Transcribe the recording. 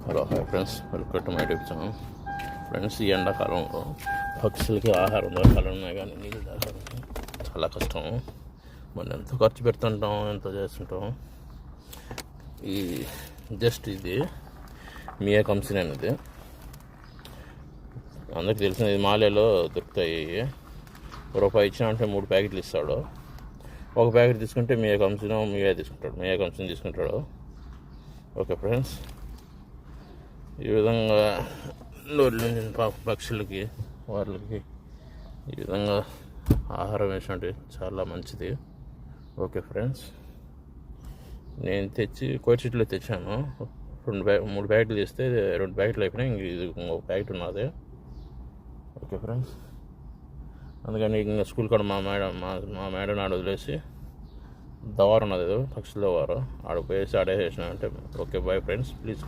Hello hi friends, welcome to my YouTube channel. Friends, ఈ ఎండాకాలంలో పక్షులకి ఆహారం దొరకాలి ఉన్నాయి కానీ నీళ్ళు దొరకాలి చాలా కష్టం. మనం ఎంతో ఖర్చు పెడుతుంటాం, ఎంతో చేస్తుంటాం. ఈ జస్ట్ ఇది మియా కంపెనీ అనేది అందరికి తెలిసినది. మాలేలో దొరుకుతాయి. రూపాయి ఇచ్చినామంటే 3 ప్యాకెట్లు ఇస్తాడు. ఒక ప్యాకెట్ తీసుకుంటే మియా కంపెనీ తీసుకుంటాడు. ఓకే ఫ్రెండ్స్, ఈ విధంగా పక్షులకి వాళ్ళకి ఈ విధంగా ఆహారం వేసినట్టు చాలా మంచిది. ఓకే ఫ్రెండ్స్, నేను కోచిట్లో తెచ్చాను. 3 ప్యాకెట్లు తీస్తే 2 ప్యాకెట్లు అయిపోయినాయి. ఇది ఇంకొక ప్యాకెట్ ఉన్నది. ఓకే ఫ్రెండ్స్, అందుకని ఇంకా స్కూల్ కూడా మా మేడం ఆడ వదిలేసి దవారు ఉన్నది, పక్షుల దవారు ఆడ పోయేసి ఆడేసేసిన అంటే. Okay, bye friends, please.